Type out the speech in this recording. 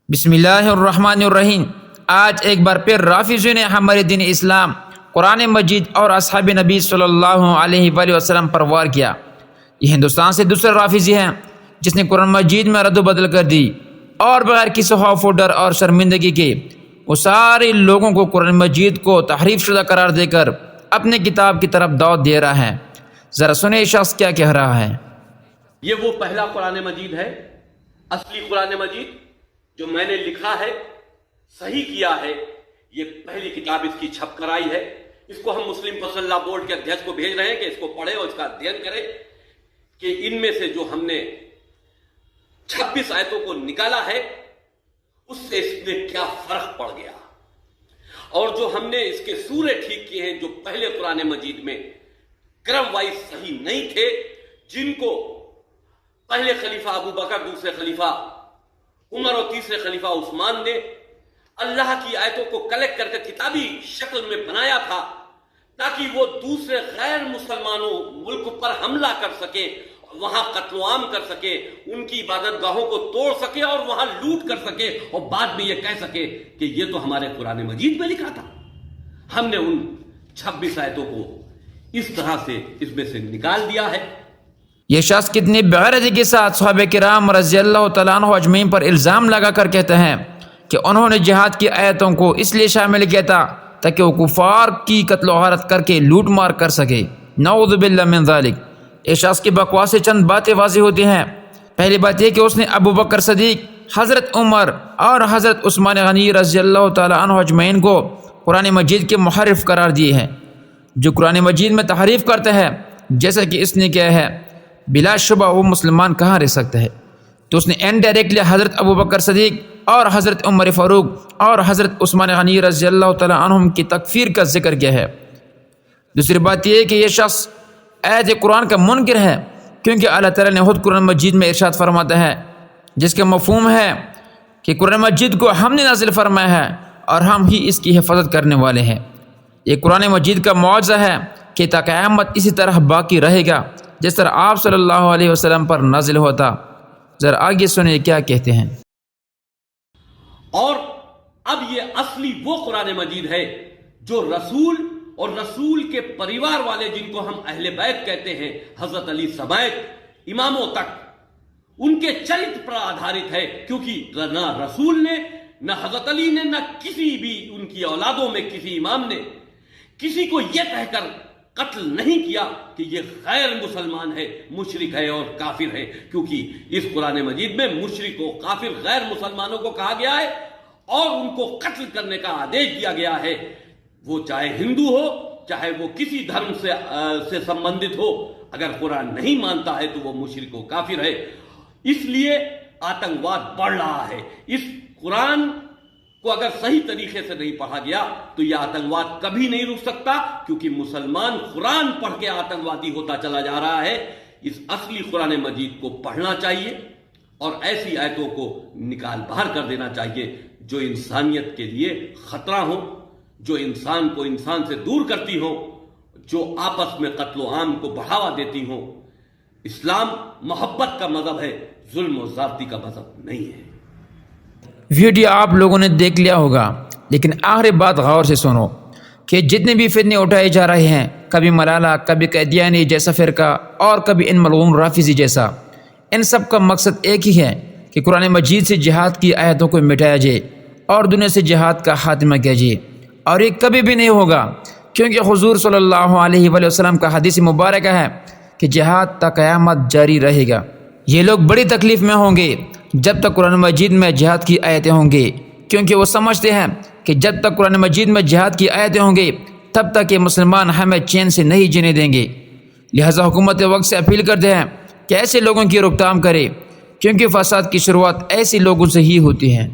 بسم اللہ الرحمن الرحیم۔ آج ایک بار پھر رافضیوں نے ہمارے دین اسلام، قرآن مجید اور اصحاب نبی صلی اللہ علیہ وآلہ وسلم پر وار کیا۔ یہ ہندوستان سے دوسرا رافضی ہے جس نے قرآن مجید میں رد و بدل کر دی اور بغیر کسی خوف و ڈر اور شرمندگی کے وہ سارے لوگوں کو قرآن مجید کو تحریف شدہ قرار دے کر اپنے کتاب کی طرف دعوت دے رہا ہے۔ ذرا سنیں یہ شخص کیا کہہ رہا ہے۔ یہ وہ پہلا قرآن مجید ہے، اصلی قرآن مجید جو میں نے لکھا ہے، صحیح کیا ہے۔ یہ پہلی کتاب اس کی چھپ کر آئی ہے۔ اس کو ہم مسلم فضل لا بورڈ کے ادھیش کو بھیج رہے ہیں کہ اس کو پڑھے اور اس کا ادھین کرے کہ ان میں سے جو ہم نے 26 آیتوں کو نکالا ہے اس سے اس میں کیا فرق پڑ گیا، اور جو ہم نے اس کے سورے ٹھیک کیے ہیں جو پہلے قرآن مجید میں کرم وائز صحیح نہیں تھے، جن کو پہلے خلیفہ ابو بکر، دوسرے خلیفہ عمر اور تیسرے خلیفہ عثمان نے اللہ کی آیتوں کو کلیکٹ کر کے کتابی شکل میں بنایا تھا تاکہ وہ دوسرے غیر مسلمانوں ملک پر حملہ کر سکے، وہاں قتل و عام کر سکے، ان کی عبادت گاہوں کو توڑ سکے اور وہاں لوٹ کر سکے، اور بعد میں یہ کہہ سکے کہ یہ تو ہمارے قرآن مجید میں لکھا تھا۔ ہم نے ان 26 آیتوں کو اس طرح سے اس میں سے نکال دیا ہے۔ یہ شخص کتنی بغیرتی کے ساتھ صحابہ کرام رضی اللہ تعالیٰ عنہ اجمعین پر الزام لگا کر کہتے ہیں کہ انہوں نے جہاد کی آیتوں کو اس لیے شامل کیا تھا تاکہ وہ کفار کی قتل و غارت کر کے لوٹ مار کر سکے۔ نعوذ باللہ من ذالک۔ اس شخص کی بکواس سے چند باتیں واضح ہوتی ہیں۔ پہلی بات یہ کہ اس نے ابو بکر صدیق، حضرت عمر اور حضرت عثمان غنی رضی اللہ تعالیٰ عنہ اجمعین کو قرآن مجید کے محرف قرار دیے ہیں۔ جو قرآن مجید میں تحریف کرتے ہیں جیسا کہ اس نے کیا ہے، بلا شبہ وہ مسلمان کہاں رہ سکتا ہے؟ تو اس نے انڈائریکٹلی حضرت ابو بکر صدیق اور حضرت عمر فاروق اور حضرت عثمان غنی رضی اللہ تعالیٰ عنہم کی تکفیر کا ذکر کیا ہے۔ دوسری بات یہ ہے کہ یہ شخص آیت قرآن کا منکر ہے، کیونکہ اللہ تعالیٰ نے خود قرآن مجید میں ارشاد فرماتا ہے جس کا مفہوم ہے کہ قرآن مجید کو ہم نے نازل فرمایا ہے اور ہم ہی اس کی حفاظت کرنے والے ہیں۔ یہ قرآن مجید کا معجزہ ہے کہ تا قیامت اسی طرح باقی رہے گا جس طرح آپ صلی اللہ علیہ وسلم پر نازل ہوتا۔ ذرا آگے سنیں کیا کہتے ہیں۔ اور اب یہ اصلی وہ قرآن مجید ہے جو رسول اور رسول کے پریوار والے، جن کو ہم اہل بیت کہتے ہیں، حضرت علی سمیت اماموں تک، ان کے چرت پر آدھارت ہے، کیونکہ نہ رسول نے، نہ حضرت علی نے، نہ کسی بھی ان کی اولادوں میں کسی امام نے کسی کو یہ کہہ کر قتل نہیں کیا کہ یہ غیر مسلمان ہے، مشرک ہے اور کافر ہے، کیونکہ اس قرآن مجید میں مشرک و کافر غیر مسلمانوں کو کہا گیا ہے اور ان کو قتل کرنے کا آدیش دیا گیا ہے، وہ چاہے ہندو ہو، چاہے وہ کسی دھرم سے سمبندھت ہو، اگر قرآن نہیں مانتا ہے تو وہ مشرک و کافر ہے۔ اس لیے آتنکواد بڑھ رہا ہے۔ اس قرآن کو اگر صحیح طریقے سے نہیں پڑھا گیا تو یہ آتنکواد کبھی نہیں رک سکتا، کیونکہ مسلمان قرآن پڑھ کے آتنکوادی ہوتا چلا جا رہا ہے۔ اس اصلی قرآن مجید کو پڑھنا چاہیے اور ایسی آیتوں کو نکال باہر کر دینا چاہیے جو انسانیت کے لیے خطرہ ہو، جو انسان کو انسان سے دور کرتی ہو، جو آپس میں قتل و عام کو بڑھاوا دیتی ہو۔ اسلام محبت کا مذہب ہے، ظلم و زیادتی کا مذہب نہیں ہے۔ ویڈیو آپ لوگوں نے دیکھ لیا ہوگا، لیکن آخری بات غور سے سنو کہ جتنے بھی فتنے اٹھائے جا رہے ہیں، کبھی ملالہ، کبھی قادیانی جیسا فرقہ اور کبھی ان ملعون رافضی جیسا، ان سب کا مقصد ایک ہی ہے کہ قرآن مجید سے جہاد کی آیتوں کو مٹایا جائے اور دنیا سے جہاد کا خاتمہ کیا جائے، اور یہ کبھی بھی نہیں ہوگا، کیونکہ حضور صلی اللہ علیہ وآلہ وسلم کا حدیث مبارکہ ہے کہ جہاد تا قیامت جاری رہے گا۔ یہ لوگ بڑی تکلیف میں ہوں گے جب تک قرآن مجید میں جہاد کی آیتیں ہوں گے، کیونکہ وہ سمجھتے ہیں کہ جب تک قرآن مجید میں جہاد کی آیتیں ہوں گے تب تک یہ مسلمان ہمیں چین سے نہیں جینے دیں گے۔ لہذا حکومت وقت سے اپیل کرتے ہیں کہ ایسے لوگوں کی روک تھام کرے، کیونکہ فساد کی شروعات ایسے لوگوں سے ہی ہوتی ہے۔